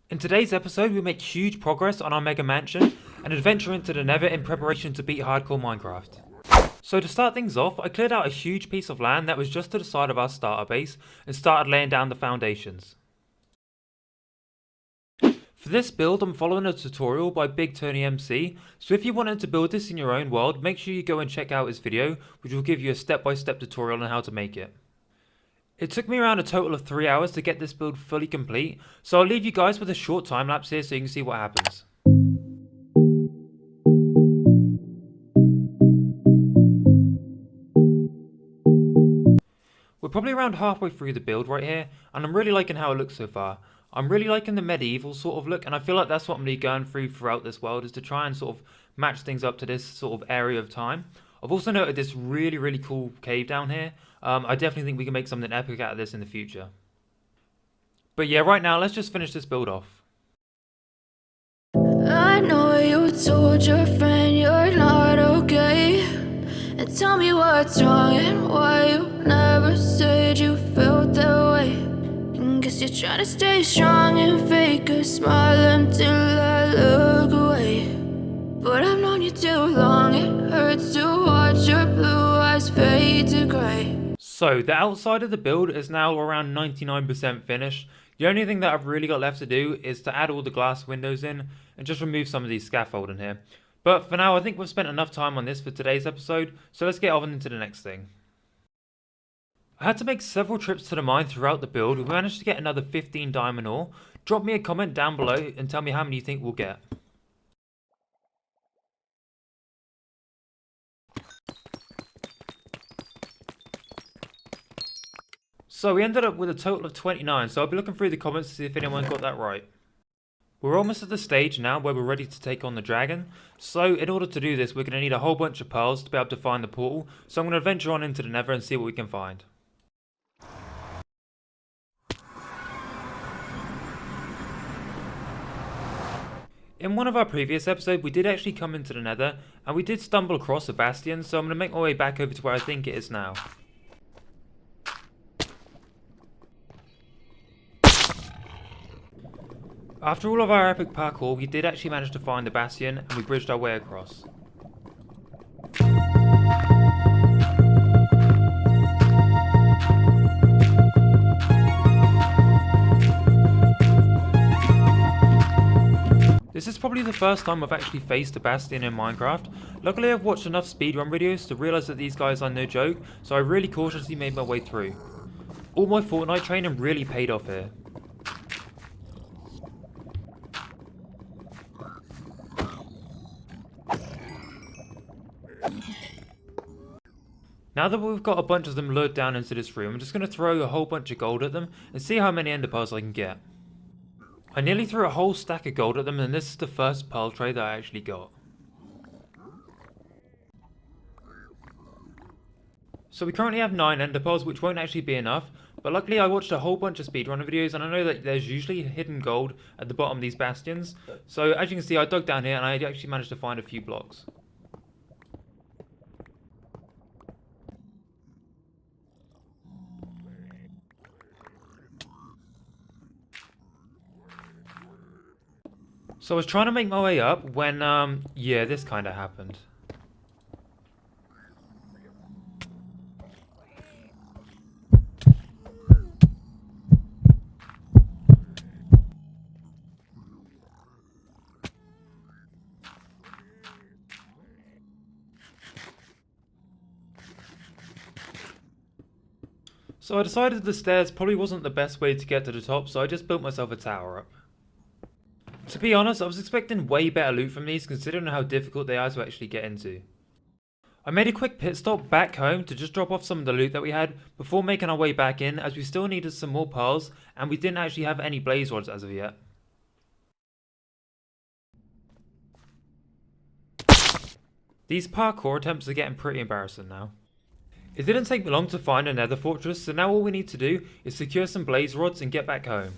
In today's episode, we make huge progress on our mega mansion and adventure into the Nether in preparation to beat hardcore Minecraft. So to start things off, I cleared out a huge piece of land that was just to the side of our starter base and started laying down the foundations. For this build, I'm following a tutorial by Big Tony MC, so if you wanted to build this in your own world, make sure you go and check out his video, which will give you a step-by-step tutorial on how to make it. It took me around a total of 3 hours to get this build fully complete, so I'll leave you guys with a short time lapse here so you can see what happens. We're probably around halfway through the build right here, and I'm really liking how it looks so far. I'm really liking the medieval sort of look, and I feel like that's what I'm going to be going through throughout this world, is to try and sort of match things up to this sort of area of time. I've also noted this really cool cave down here. I definitely think we can make something epic out of this in the future. But yeah, right now, let's just finish this build off. I know you told your friend you're not okay, and tell me what's wrong and why you never said you felt that way. And guess you're trying to stay strong and fake a smile until I look away. But I've known you too long, it hurts to watch your blue eyes fade to grey. So the outside of the build is now around 99% finished. The only thing that I've really got left to do is to add all the glass windows in and just remove some of these scaffolding here. But for now, I think we've spent enough time on this for today's episode, so let's get on into the next thing. I had to make several trips to the mine throughout the build. We managed to get another 15 diamond ore. Drop me a comment down below and tell me how many you think we'll get. So we ended up with a total of 29, so I'll be looking through the comments to see if anyone got that right. We're almost at the stage now where we're ready to take on the dragon, so in order to do this we're going to need a whole bunch of pearls to be able to find the portal, so I'm going to venture on into the Nether and see what we can find. In one of our previous episodes we did actually come into the Nether, and we did stumble across a bastion, so I'm going to make my way back over to where I think it is now. After all of our epic parkour, we did actually manage to find the bastion and we bridged our way across. This is probably the first time I've actually faced a bastion in Minecraft. Luckily I've watched enough speedrun videos to realise that these guys are no joke, so I really cautiously made my way through. All my Fortnite training really paid off here. Now that we've got a bunch of them lured down into this room, I'm just going to throw a whole bunch of gold at them and see how many ender pearls I can get. I nearly threw a whole stack of gold at them, and this is the first pearl tray that I actually got. So we currently have 9 ender pearls, which won't actually be enough, but luckily I watched a whole bunch of speedrunner videos and I know that there's usually hidden gold at the bottom of these bastions. So as you can see, I dug down here and I actually managed to find a few blocks. So I was trying to make my way up when, yeah, this kind of happened. So I decided the stairs probably wasn't the best way to get to the top, so I just built myself a tower up. To be honest, I was expecting way better loot from these considering how difficult they are to actually get into. I made a quick pit stop back home to just drop off some of the loot that we had before making our way back in, as we still needed some more pearls and we didn't actually have any blaze rods as of yet. These parkour attempts are getting pretty embarrassing now. It didn't take me long to find a nether fortress, so now all we need to do is secure some blaze rods and get back home.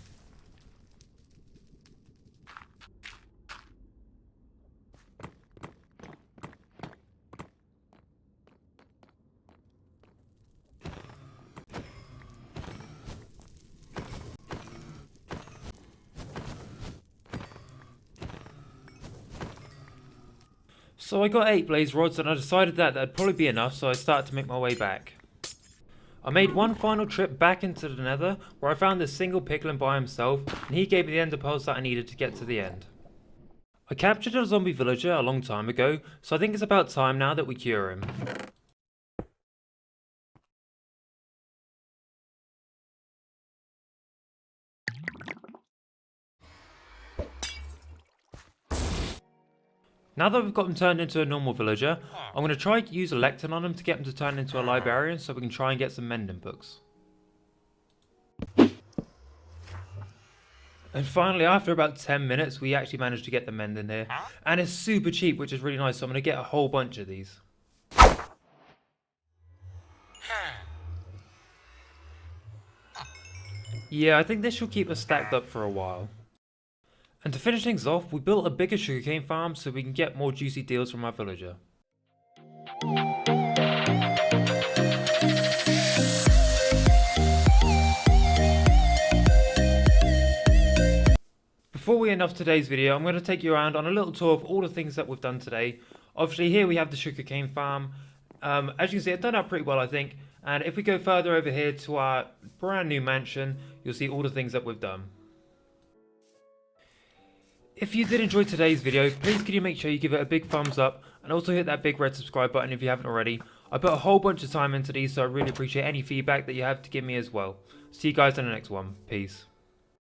So I got 8 blaze rods and I decided that that'd probably be enough, so I started to make my way back. I made one final trip back into the nether where I found this single piglin by himself and he gave me the ender pearls that I needed to get to the end. I captured a zombie villager a long time ago, so I think it's about time now that we cure him. Now that we've got him turned into a normal villager, I'm going to try to use a lectern on him to get him to turn into a librarian so we can try and get some mending books. And finally, after about 10 minutes, we actually managed to get the mend in here. And it's super cheap, which is really nice, so I'm going to get a whole bunch of these. Yeah, I think this should keep us stacked up for a while. And to finish things off, we built a bigger sugarcane farm so we can get more juicy deals from our villager. Before we end off today's video, I'm going to take you around on a little tour of all the things that we've done today. Obviously here we have the sugarcane farm. As you can see, it's done out pretty well, I think. And if we go further over here to our brand new mansion, you'll see all the things that we've done. If you did enjoy today's video, please could you make sure you give it a big thumbs up and also hit that big red subscribe button if you haven't already. I put a whole bunch of time into these, so I really appreciate any feedback that you have to give me as well. See you guys in the next one. Peace.